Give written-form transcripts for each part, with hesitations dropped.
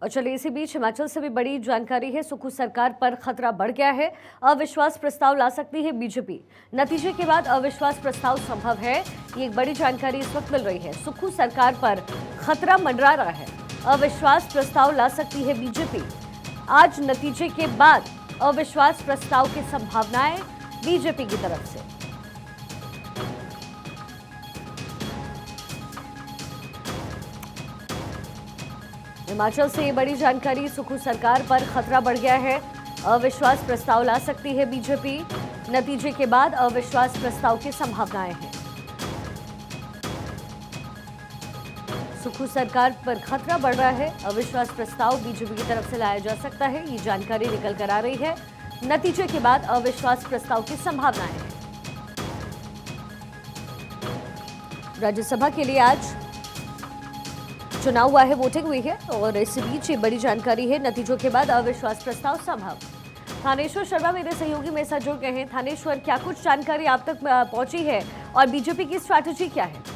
और चलिए इसी बीच हिमाचल से भी बड़ी जानकारी है। सुक्खू सरकार पर खतरा बढ़ गया है। अविश्वास प्रस्ताव ला सकती है बीजेपी। नतीजे के बाद अविश्वास प्रस्ताव संभव है। ये एक बड़ी जानकारी इस वक्त मिल रही है। सुक्खू सरकार पर खतरा मंडरा रहा है। अविश्वास प्रस्ताव ला सकती है बीजेपी। आज नतीजे के बाद अविश्वास प्रस्ताव की संभावनाएं बीजेपी की तरफ से। हिमाचल से ये बड़ी जानकारी। सुक्खू सरकार पर खतरा बढ़ गया है। अविश्वास प्रस्ताव ला सकती है बीजेपी। नतीजे के बाद अविश्वास प्रस्ताव की संभावनाएं हैं। सुक्खू सरकार पर खतरा बढ़ रहा है। अविश्वास प्रस्ताव बीजेपी की तरफ से लाया जा सकता है। ये जानकारी निकल कर आ रही है। नतीजे के बाद अविश्वास प्रस्ताव की संभावनाएं हैं। राज्यसभा के लिए आज चुनाव हुआ है, वोटिंग हुई है और इस बीच ये बड़ी जानकारी है। नतीजों के बाद अविश्वास प्रस्ताव संभव। थानेश्वर शर्मा मेरे सहयोगी मेरे साथ जुड़ गए हैं। थानेश्वर, क्या कुछ जानकारी आप तक पहुंची है और बीजेपी की स्ट्रैटेजी क्या है?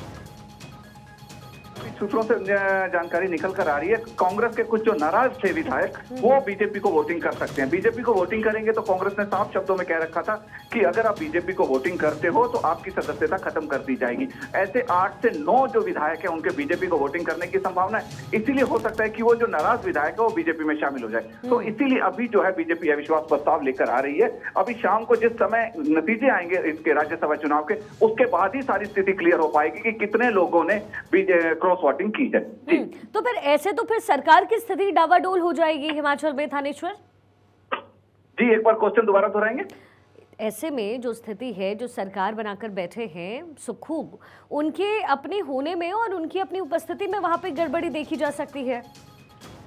सूत्रों से जानकारी निकल कर आ रही है। कांग्रेस के कुछ जो नाराज थे विधायक वो बीजेपी को वोटिंग कर सकते हैं। बीजेपी को वोटिंग करेंगे तो कांग्रेस ने साफ शब्दों में कह रखा था कि अगर आप बीजेपी को वोटिंग करते हो तो आपकी सदस्यता खत्म कर दी जाएगी। ऐसे 8 से 9 जो विधायक है उनके बीजेपी को वोटिंग करने की संभावना है। इसीलिए हो सकता है कि वो जो नाराज विधायक है वो बीजेपी में शामिल हो जाए। तो इसीलिए अभी जो है बीजेपी अविश्वास प्रस्ताव लेकर आ रही है। अभी शाम को जिस समय नतीजे आएंगे इसके राज्यसभा चुनाव के, उसके बाद ही सारी स्थिति क्लियर हो पाएगी कि कितने लोगों ने क्रॉस वोटिंग की है। तो फिर ऐसे तो फिर सरकार की स्थिति डावाडोल हो जाएगी हिमाचल में। थानेश्वर जी, एक बार क्वेश्चन दोबारा दोहराएंगे। ऐसे में जो स्थिति है, जो सरकार बनाकर बैठे हैं सुक्खू, उनके अपने होने में और उनकी अपनी उपस्थिति में वहां पे गड़बड़ी देखी जा सकती है।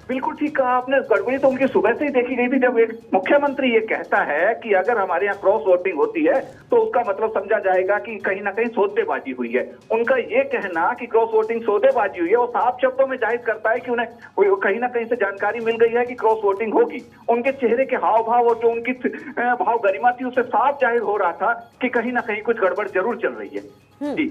बिल्कुल ठीक कहा आपने। गड़बड़ी तो उनकी सुबह से ही देखी गई थी। जब एक मुख्यमंत्री ये कहता है कि अगर हमारे यहाँ क्रॉस वोटिंग होती है तो उसका मतलब समझा जाएगा कि कहीं ना कहीं सौदेबाजी हुई है। उनका ये कहना कि क्रॉस वोटिंग सौदेबाजी हुई है वो साफ शब्दों में जाहिर करता है कि उन्हें कहीं ना कहीं से जानकारी मिल गई है कि क्रॉस वोटिंग होगी। उनके चेहरे के हाव भाव और जो उनकी भाव गरिमा थी उससे साफ जाहिर हो रहा था कि कहीं ना कहीं कुछ गड़बड़ जरूर चल रही है। जी।